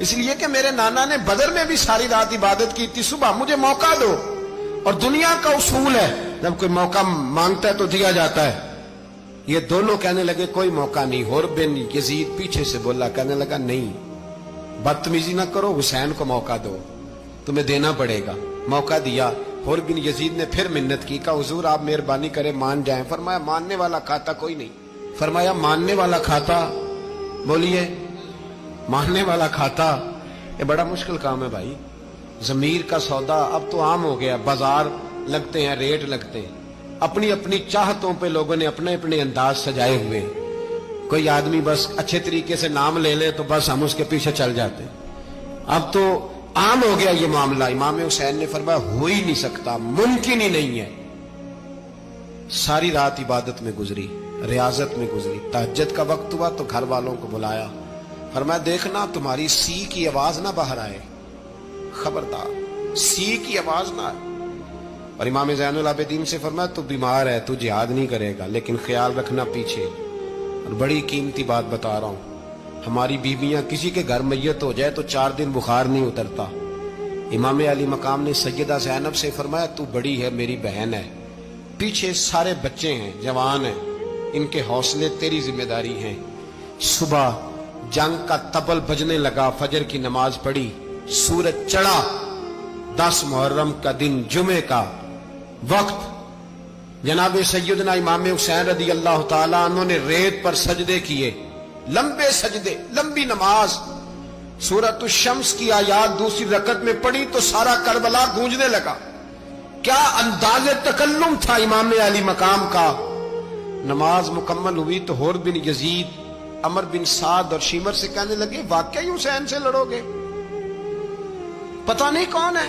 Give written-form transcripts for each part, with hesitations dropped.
اس لیے کہ میرے نانا نے بدر میں بھی ساری رات عبادت کی تھی. صبح مجھے موقع دو. اور دنیا کا اصول ہے جب کوئی موقع مانگتا ہے تو دیا جاتا ہے. یہ دونوں کہنے لگے کوئی موقع نہیں. حر بن یزید پیچھے سے بولا, کہنے لگا نہیں, بدتمیزی نہ کرو, حسین کو موقع دو, تمہیں دینا پڑے گا. موقع دیا. حر بن یزید نے پھر منت کی, کہا حضور آپ مہربانی کریں مان جائیں. فرمایا ماننے والا کھاتا کوئی نہیں. فرمایا ماننے والا کھاتا, بولیے ماننے والا کھاتا. یہ بڑا مشکل کام ہے بھائی. ضمیر کا سودا اب تو عام ہو گیا, بازار لگتے ہیں, ریٹ لگتے ہیں, اپنی اپنی چاہتوں پہ لوگوں نے اپنے اپنے انداز سجائے ہوئے. کوئی آدمی بس اچھے طریقے سے نام لے لے تو بس ہم اس کے پیچھے چل جاتے. اب تو عام ہو گیا یہ معاملہ. امام حسین نے فرمایا ہو ہی نہیں سکتا, ممکن ہی نہیں ہے. ساری رات عبادت میں گزری, ریاضت میں گزری. تہجد کا وقت ہوا تو گھر والوں کو بلایا. فرمایا دیکھنا تمہاری سی کی آواز نہ باہر آئے, خبردار سی کی آواز نہ آئے. اور امام زین العابدین سے فرمایا تو بیمار ہے, تو جہاد نہیں کرے گا, لیکن خیال رکھنا پیچھے. اور بڑی قیمتی بات بتا رہا ہوں, ہماری بیویاں کسی کے گھر میت ہو جائے تو 4 دن بخار نہیں اترتا. امام علی مقام نے سیدہ زینب سے فرمایا تو بڑی ہے, میری بہن ہے, پیچھے سارے بچے ہیں, جوان ہیں, ان کے حوصلے تیری ذمہ داری ہیں. صبح جنگ کا طبل بجنے لگا, فجر کی نماز پڑھی, سورج چڑھا, 10 محرم کا دن, جمعے کا وقت. جناب سیدنا امام حسین رضی اللہ تعالیٰ عنہ نے ریت پر سجدے کیے, لمبے سجدے, لمبی نماز. سورۃ الشمس کی آیات دوسری رکعت میں پڑھی تو سارا کربلا گونجنے لگا. کیا انداز تکلم تھا امام علی مقام کا. نماز مکمل ہوئی تو حر بن یزید, عمر بن سعد اور شیمر سے کہنے لگے واقعی حسین سے لڑو گے؟ پتہ نہیں کون ہے.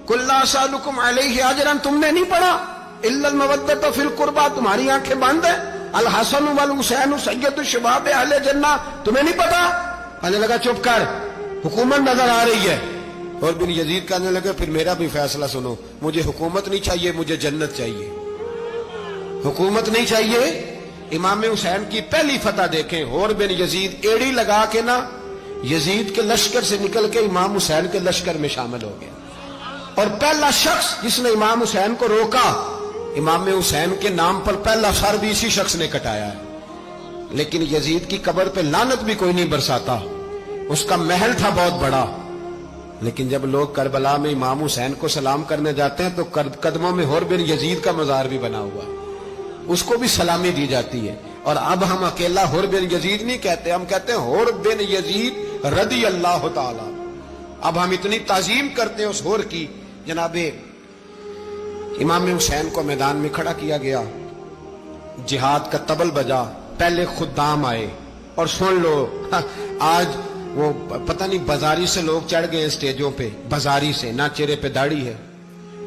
قل لا اسألکم علیہ اجرا, تم نے نہیں پڑھا الا المودۃ فی القربى, تمہاری آنکھیں بند ہیں. الحسن والحسین سید الشباب اہل جنہ, تمہیں نہیں پتا؟ کہنے لگا چپ کر, حکومت نظر آ رہی ہے. اور بن یزید کہنے لگے پھر میرا بھی فیصلہ سنو, مجھے حکومت نہیں چاہیے, مجھے جنت چاہیے. حکومت نہیں چاہیے. امام حسین کی پہلی فتح دیکھیں, اور بن یزید ایڑی لگا کے نا یزید کے لشکر سے نکل کے امام حسین کے لشکر میں شامل ہو گیا. اور پہلا شخص جس نے امام حسین کو روکا, امام حسین کے نام پر پہلا سر بھی اسی شخص نے کٹایا ہے. لیکن یزید کی قبر پہ لعنت بھی کوئی نہیں برساتا, اس کا محل تھا بہت بڑا. لیکن جب لوگ کربلا میں امام حسین کو سلام کرنے جاتے ہیں تو قدموں میں حر بن یزید کا مزار بھی بنا ہوا, اس کو بھی سلامی دی جاتی ہے. اور اب ہم اکیلا حر بن یزید نہیں کہتے, ہم کہتے ہیں حر بن یزید رضی اللہ تعالی. اب ہم اتنی تعظیم کرتے ہیں اس حر کی. جناب امام حسین کو میدان میں کھڑا کیا گیا, جہاد کا طبل بجا, پہلے خدام آئے. اور سن لو, آج وہ پتہ نہیں بازاری سے لوگ چڑھ گئے اسٹیجوں پہ, بازاری سے, نہ چہرے پہ داڑھی ہے,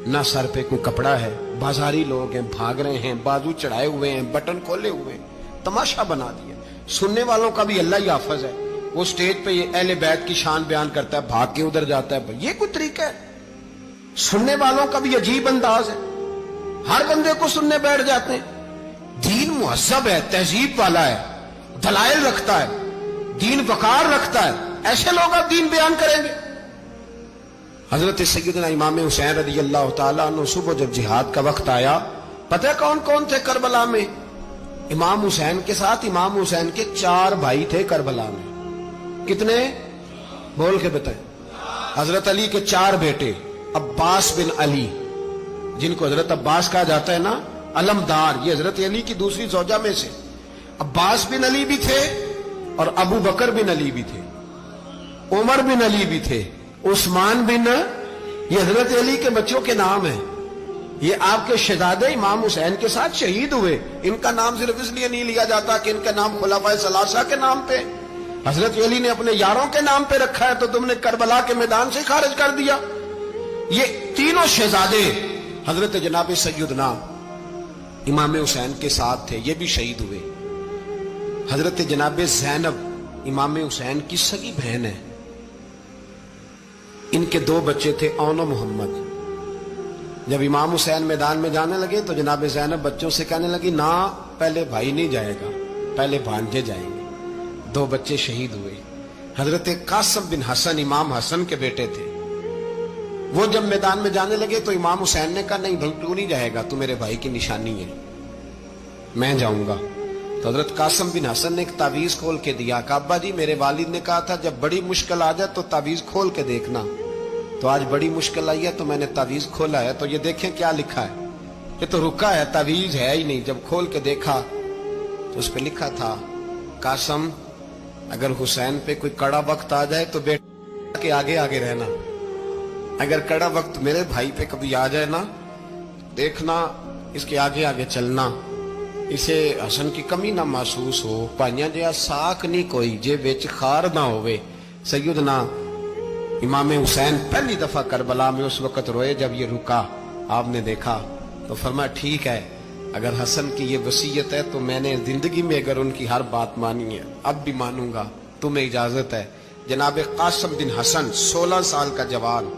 نہ سر پہ کوئی کپڑا ہے, بازاری لوگ ہیں, بھاگ رہے ہیں, بازو چڑھائے ہوئے ہیں, بٹن کھولے ہوئے ہیں, تماشا بنا دیا. سننے والوں کا بھی اللہ ہی حافظ ہے. وہ سٹیج پہ یہ اہل بیت کی شان بیان کرتا ہے, بھاگ کے ادھر جاتا ہے. یہ کوئی طریقہ ہے؟ سننے والوں کا بھی عجیب انداز ہے, ہر بندے کو سننے بیٹھ جاتے ہیں. دین مہذب ہے, تہذیب والا ہے, دلائل رکھتا ہے, دین وقار رکھتا ہے. ایسے لوگ اب دین بیان کریں گے؟ حضرت سیدنا امام حسین رضی اللہ تعالیٰ عنہ صبح جب جہاد کا وقت آیا, پتہ ہے کون کون تھے کربلا میں؟ امام حسین کے ساتھ امام حسین کے 4 بھائی تھے کربلا میں. کتنے؟ بول کے بتائیں. حضرت علی کے 4 بیٹے, عباس بن علی, جن کو حضرت عباس کہا جاتا ہے نا, علمدار, یہ حضرت علی کی دوسری زوجہ میں سے. عباس بن علی بھی تھے, اور ابو بکر بن علی بھی تھے, عمر بن علی بھی تھے, عثمان بن, یہ حضرت علی کے بچوں کے نام ہیں. یہ آپ کے شہزادے امام حسین کے ساتھ شہید ہوئے. ان کا نام صرف اس لیے نہیں لیا جاتا کہ ان کا نام خلفائے ثلاثہ کے نام پہ, حضرت علی نے اپنے یاروں کے نام پہ رکھا ہے, تو تم نے کربلا کے میدان سے خارج کر دیا. یہ تینوں شہزادے حضرت جناب سیدنا امام حسین کے ساتھ تھے, یہ بھی شہید ہوئے. حضرت جناب زینب امام حسین کی سگی بہن ہے, ان کے 2 بچے تھے, اون و محمد. جب امام حسین میدان میں جانے لگے تو جناب زینب بچوں سے کہنے لگی نہ, پہلے بھائی نہیں جائے گا, پہلے بھانجے جائیں گے. 2 بچے شہید ہوئے. حضرت قاسم بن حسن امام حسن کے بیٹے تھے. وہ جب میدان میں جانے لگے تو امام حسین نے کہا نہیں بھائی تو نہیں جائے گا, تو میرے بھائی کی نشانی ہے, میں جاؤں گا. تو حضرت قاسم بن حسن نے ایک تعویذ کھول کے دیا کہ ابا جی میرے والد نے کہا تھا جب بڑی مشکل آ جائے تو تعویذ کھول کے دیکھنا. تو آج بڑی مشکل آئی ہے تو میں نے تعویذ کھولا ہے, تو یہ دیکھیں کیا لکھا ہے. یہ تو رکا ہے, تعویذ ہے ہی نہیں. جب کھول کے دیکھا تو اس پہ لکھا تھا قاسم اگر حسین پہ کوئی کڑا وقت آ جائے تو بیٹا کے آگے آگے رہنا, اگر کڑا وقت میرے بھائی پہ کبھی آ جائے نا دیکھنا اس کے آگے آگے چلنا, اسے حسن کی کمی نہ محسوس ہو. پائیاں جہاں ساکھ نہیں کوئی جے وچ خار نہ ہوئے. سیدنا امام حسین پہلی دفعہ کربلا میں اس وقت روئے جب یہ رکا, آپ نے دیکھا تو فرمایا ٹھیک ہے اگر حسن کی یہ وصیت ہے تو میں نے زندگی میں اگر ان کی ہر بات مانی ہے اب بھی مانوں گا, تمہیں اجازت ہے. جناب قاسم بن حسن 16 سال کا جوان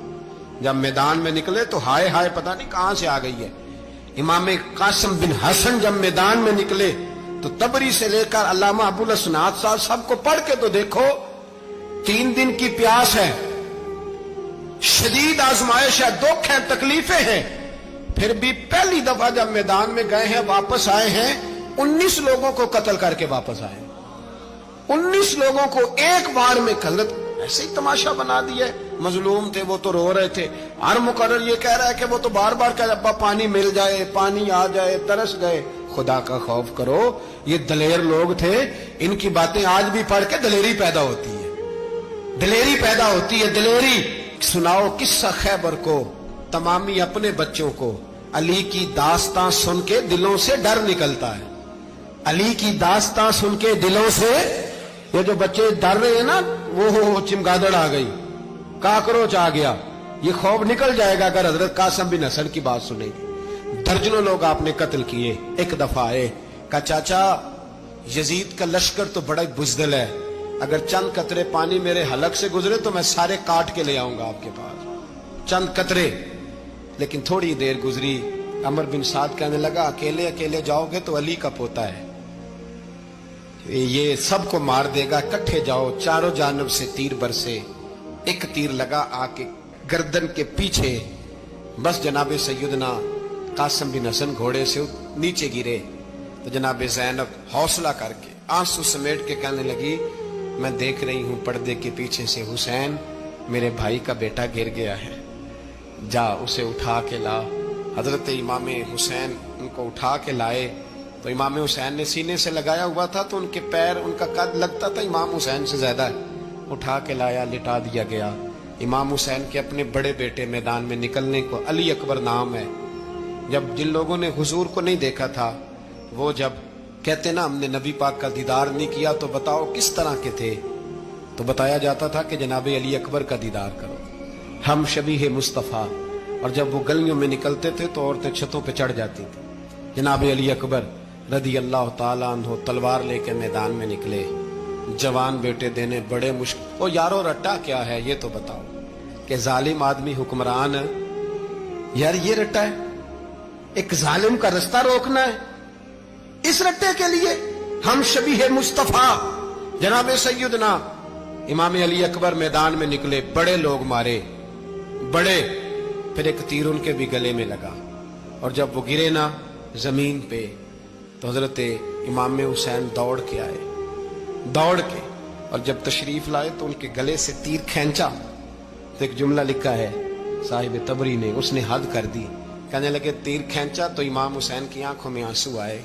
جب میدان میں نکلے تو ہائے ہائے پتہ نہیں کہاں سے آ گئی ہے. امام قاسم بن حسن جب میدان میں نکلے تو تبری سے لے کر علامہ ابو الاسناد صاحب سب کو پڑھ کے تو دیکھو, 3 دن کی پیاس ہے, شدید آزمائش ہے, دکھ ہے, تکلیفیں ہیں, پھر بھی پہلی دفعہ جب میدان میں گئے ہیں واپس آئے ہیں 19 لوگوں کو قتل کر کے واپس آئے. 19 لوگوں کو ایک بار میں حضرت ایسے ہی تماشا بنا دیا. مظلوم تھے وہ تو رو رہے تھے, ہر مقرر یہ کہہ رہا ہے کہ وہ تو بار بار کہ ابا پانی مل جائے, پانی آ جائے, ترس گئے. خدا کا خوف کرو, یہ دلیر لوگ تھے, ان کی باتیں آج بھی پڑھ کے دلیری پیدا ہوتی ہے, دلیری پیدا ہوتی ہے, دلیری. سناؤ قصہ خیبر کو تمامی اپنے بچوں کو, علی کی داستان سن کے دلوں سے ڈر نکلتا ہے. علی کی داستان سن کے دلوں سے یہ جو بچے ڈر رہے ہیں نا وہ چمگادڑ آ گئی, کاکروچ آ گیا, یہ خوف نکل جائے گا اگر حضرت قاسم بن حسن کی بات سنیں گے. درجنوں لوگ آپ نے قتل کیے. ایک دفعہ آئے کہا چاچا یزید کا لشکر تو بڑا بزدل ہے, اگر چند قطرے پانی میرے حلق سے گزرے تو میں سارے کاٹ کے لے آؤں گا آپ کے پاس, چند قطرے. لیکن تھوڑی دیر گزری, عمر بن سعد کہنے لگا اکیلے اکیلے جاؤ گے تو علی کا پوتا ہے, یہ سب کو مار دے گا, کٹھے جاؤ. چاروں جانب سے تیر برسے, ایک تیر لگا آ کے گردن کے پیچھے, بس جناب سیدنا قاسم بن حسن گھوڑے سے نیچے گرے. تو جناب زینب حوصلہ کر کے آنسو سمیٹ کے کہنے لگی میں دیکھ رہی ہوں پردے کے پیچھے سے حسین میرے بھائی کا بیٹا گر گیا ہے, جا اسے اٹھا کے لا. حضرت امام حسین ان کو اٹھا کے لائے تو امام حسین نے سینے سے لگایا ہوا تھا تو ان کے پیر, ان کا قد لگتا تھا امام حسین سے زیادہ ہے. اٹھا کے لایا, لٹا دیا گیا. امام حسین کے اپنے بڑے بیٹے میدان میں نکلنے کو, علی اکبر نام ہے, جب جن لوگوں نے حضور کو نہیں دیکھا تھا وہ جب کہتے نا ہم نے نبی پاک کا دیدار نہیں کیا تو بتاؤ کس طرح کے تھے, تو بتایا جاتا تھا کہ جناب علی اکبر کا دیدار کرو, ہم شبیہ مصطفیٰ. اور جب وہ گلیوں میں نکلتے تھے تو عورتیں چھتوں پہ چڑھ جاتی تھی. جناب علی اکبر رضی اللہ تعالیٰ عنہ تلوار لے کے میدان میں نکلے, جوان بیٹے دینے بڑے مشکل. او یارو رٹا کیا ہے یہ تو بتاؤ, کہ ظالم آدمی حکمران ہے, یار یہ رٹا ہے, ایک ظالم کا رستہ روکنا ہے, اس رٹے کے لیے ہم شبیہ مصطفیٰ. جناب سیدنا امام علی اکبر میدان میں نکلے, بڑے لوگ مارے, بڑے. پھر ایک تیر ان کے بھی گلے میں لگا, اور جب وہ گرے نا زمین پہ تو حضرت امام حسین دوڑ کے آئے, دوڑ کے, اور جب تشریف لائے تو ان کے گلے سے تیر کھینچا تو ایک جملہ لکھا ہے صاحب تبری نے, اس نے حد کر دی. کہنے لگے تیر کھینچا تو امام حسین کی آنکھوں میں آنسو آئے.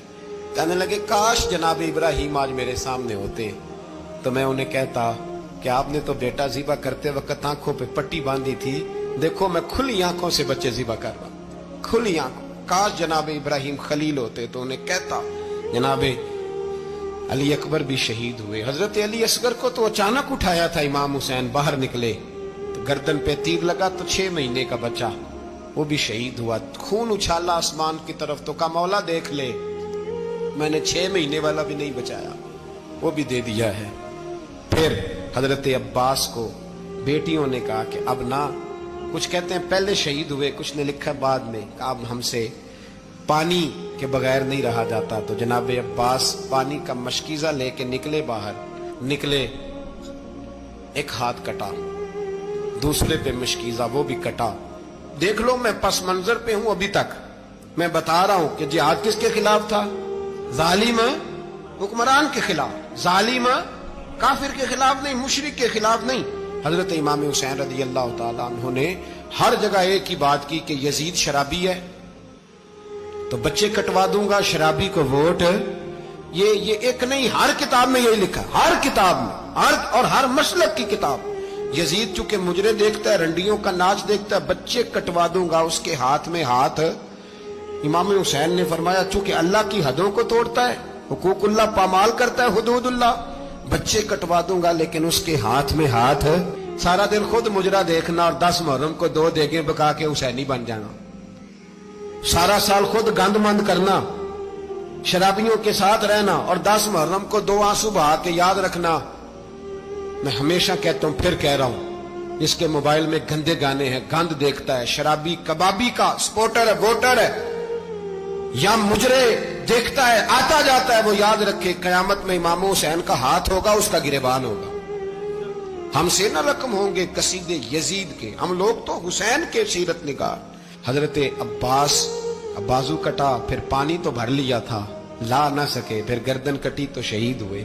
کہنے لگے کاش جناب ابراہیم آج میرے سامنے ہوتے تو میں انہیں کہتا کہ آپ نے تو بیٹا ذبح کرتے وقت آنکھوں پہ پٹی باندھی تھی, دیکھو میں کھلی آنکھوں سے بچے ذبح کر رہا ہوں, کھلی آنکھوں. کاش جناب ابراہیم خلیل ہوتے تو انہیں کہتا. جناب علی اکبر بھی شہید ہوئے. حضرت علی اصغر کو تو اچانک اٹھایا تھا امام حسین, باہر نکلے تو گردن پہ تیر لگا تو 6 مہینے کا بچہ وہ بھی شہید ہوا. خون اچھالا آسمان کی طرف تو کہا مولا دیکھ لے, میں نے 6 مہینے والا بھی نہیں بچایا, وہ بھی دے دیا ہے. پھر حضرت عباس کو بیٹیوں نے کہا کہ اب نہ, کچھ کہتے ہیں پہلے شہید ہوئے, کچھ نے لکھا بعد میں, کہ اب ہم سے پانی کے بغیر نہیں رہا جاتا. تو جناب عباس پانی کا مشکیزہ لے کے نکلے, باہر نکلے ایک ہاتھ کٹا, دوسرے پہ مشکیزہ وہ بھی کٹا. دیکھ لو میں پس منظر پہ ہوں ابھی تک. میں بتا رہا ہوں کہ جہاد کس کے خلاف تھا؟ ظالم حکمران کے خلاف, ظالم کافر کے خلاف نہیں, مشرک کے خلاف نہیں. حضرت امام حسین رضی اللہ تعالیٰ عنہ نے ہر جگہ ایک ہی بات کی کہ یزید شرابی ہے تو بچے کٹوا دوں گا, شرابی کو ووٹ. یہ ایک نہیں, ہر کتاب میں یہی لکھا, ہر کتاب میں, اور ہر مسلک کی کتاب. یزید چونکہ مجرے دیکھتا ہے, رنڈیوں کا ناچ دیکھتا ہے, بچے کٹوا دوں گا, اس کے ہاتھ میں ہاتھ. امام حسین نے فرمایا چونکہ اللہ کی حدوں کو توڑتا ہے, حقوق اللہ پامال کرتا ہے, حدود اللہ, بچے کٹوا دوں گا لیکن اس کے ہاتھ میں ہاتھ. سارا دن خود مجرا دیکھنا اور 10 محرم کو 2 دیگیں پکا کے حسینی بن جانا, سارا سال خود گند مند کرنا, شرابیوں کے ساتھ رہنا, اور 10 محرم کو 2 آنسو بہا کے یاد رکھنا. میں ہمیشہ کہتا ہوں, پھر کہہ رہا ہوں, جس کے موبائل میں گندے گانے ہیں, گند دیکھتا ہے, شرابی کبابی کا سپورٹر ہے, ووٹر ہے, یا مجرے دیکھتا ہے, آتا جاتا ہے, وہ یاد رکھے قیامت میں امام حسین کا ہاتھ ہوگا, اس کا گریبان ہوگا. ہم سے نہ رقم ہوں گے قصیدے یزید کے, ہم لوگ تو حسین کے سیرت نگار. حضرت عباس بازو کٹا, پھر پانی تو بھر لیا تھا, لا نہ سکے, پھر گردن کٹی تو شہید ہوئے.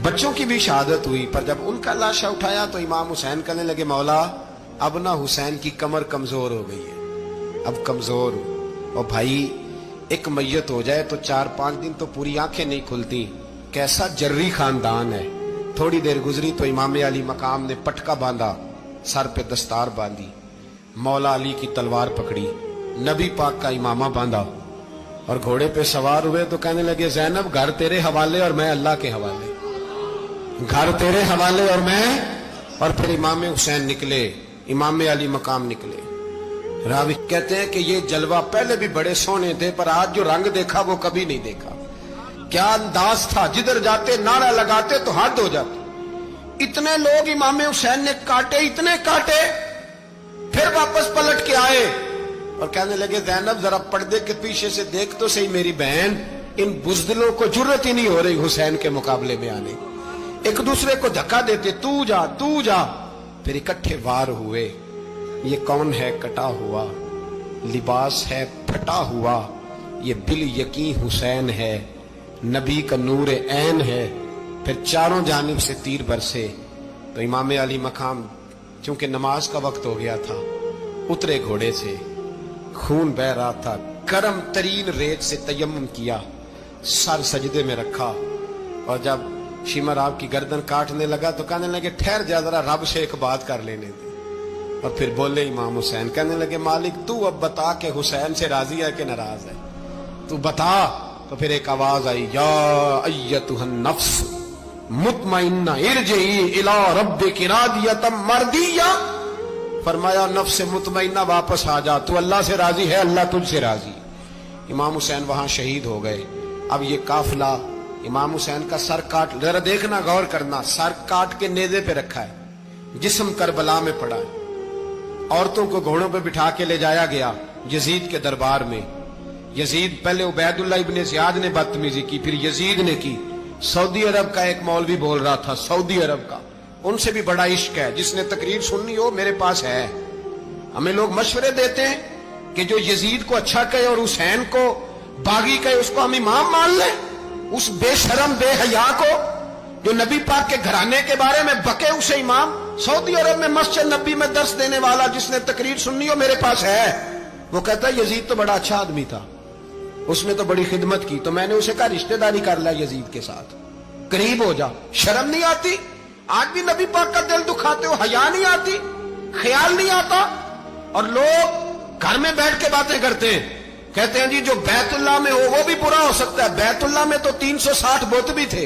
بچوں کی بھی شہادت ہوئی, پر جب ان کا لاشا اٹھایا تو امام حسین کہنے لگے مولا اب نہ حسین کی کمر کمزور ہو گئی ہے, اب کمزور ہو. اور بھائی ایک میت ہو جائے تو 4-5 دن تو پوری آنکھیں نہیں کھلتی. کیسا جری خاندان ہے. تھوڑی دیر گزری تو امام علی مقام نے پٹکا باندھا, سر پہ دستار باندھی, مولا علی کی تلوار پکڑی, نبی پاک کا امامہ باندھا, اور گھوڑے پہ سوار ہوئے تو کہنے لگے زینب گھر تیرے حوالے اور میں اللہ کے حوالے, گھر تیرے حوالے اور میں. اور پھر امام حسین نکلے, امام علی مقام نکلے. راوی کہتے ہیں کہ یہ جلوہ پہلے بھی بڑے سونے تھے, پر آج جو رنگ دیکھا وہ کبھی نہیں دیکھا. کیا انداز تھا, جدھر جاتے نعرہ لگاتے تو حد ہو جاتے. اتنے لوگ امام حسین نے کاٹے, اتنے کاٹے, پھر واپس پلٹ کے آئے اور کہنے لگے زینب ذرا پردے کے پیچھے سے دیکھ تو صحیح میری بہن, ان بزدلوں کو جرت ہی نہیں ہو رہی حسین کے مقابلے میں آنے. ایک دوسرے کو دھکا دیتے, تو جا تو جا. پھر اکٹھے وار ہوئے. یہ کون ہے کٹا ہوا, لباس ہے پھٹا ہوا, یہ بال یقین حسین ہے, نبی کا نور عین ہے. پھر چاروں جانب سے تیر برسے تو امام علی مقام چونکہ نماز کا وقت ہو گیا تھا, اترے گھوڑے سے, خون بہ رہا تھا, گرم ترین ریت سے تیمم کیا, سر سجدے میں رکھا, اور جب شمر آپ کی گردن کاٹنے لگا تو کہنے لگے ٹھہر جا ذرا رب سے ایک بات کر لینے دے. اور پھر بولے امام حسین, کہنے لگے مالک تو اب بتا کہ حسین سے راضی ہے کہ ناراض ہے, تو بتا. تو پھر ایک آواز آئی, یا ایتھا النفس مطمئنہ ارجعی الی ربک راضیۃ مرضیہ. فرمایا نفس مطمئنہ واپس آ جا, تو اللہ سے راضی ہے, اللہ تجھ سے راضی. امام حسین وہاں شہید ہو گئے. اب یہ قافلہ امام حسین کا سر کاٹ, ذرا دیکھنا غور کرنا, سر کاٹ کے نیزے پہ رکھا ہے, جسم کربلا میں پڑا ہے. عورتوں کو گھوڑوں پہ بٹھا کے لے جایا گیا یزید کے دربار میں. یزید پہلے عبید اللہ ابن زیاد نے بدتمیزی کی, پھر یزید نے کی. سعودی عرب کا ایک مولوی بول رہا تھا, سعودی عرب کا, ان سے بھی بڑا عشق ہے, جس نے تقریر سننی ہو میرے پاس ہے. ہمیں لوگ مشورے دیتے ہیں کہ جو یزید کو اچھا کہے اور حسین کو باغی کہے اس کو ہم امام مان لیں. اس بے شرم بے حیا کو جو نبی پاک کے گھرانے کے بارے میں بکے اسے امام. سعودی عرب میں مسجد نبی میں درس دینے والا جس نے تقریر سننی ہو میرے پاس ہے. وہ کہتا ہے یزید تو بڑا اچھا آدمی تھا, اس نے تو بڑی خدمت کی, تو میں نے اسے کہا رشتہ داری کر لیا یزید کے ساتھ, قریب ہو جا. شرم نہیں آتی؟ آج بھی نبی پاک کا دل دکھاتے ہو, حیا نہیں آتی, خیال نہیں آتا. اور لوگ گھر میں بیٹھ کے باتیں کرتے ہیں, کہتے ہیں جی جو بیت اللہ میں ہو وہ بھی برا ہو سکتا ہے. بیت اللہ میں تو 360 بت بھی تھے,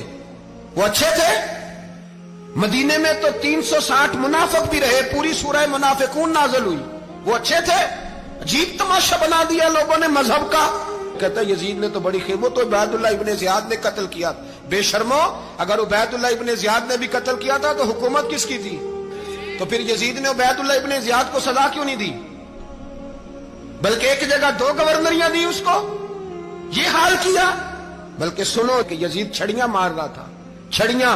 وہ اچھے تھے. مدینے میں تو 360 منافق بھی رہے, پوری سورہ منافقون نازل ہوئی, وہ اچھے تھے. عجیب تماشا بنا دیا لوگوں نے مذہب کا. کہتا ہے یزید نے تو بڑی خدمت, تو عبید اللہ ابن زیاد نے قتل کیا. بے شرمو, اگر عبید اللہ ابن زیاد نے بھی قتل کیا تھا تو حکومت کس کی تھی؟ تو پھر یزید نے عبید اللہ ابن زیاد کو سزا کیوں نہیں دی, بلکہ ایک جگہ 2 گورنریاں دی اس کو؟ یہ حال کیا. بلکہ سنو کہ یزید چھڑیاں مار رہا تھا, چھڑیاں.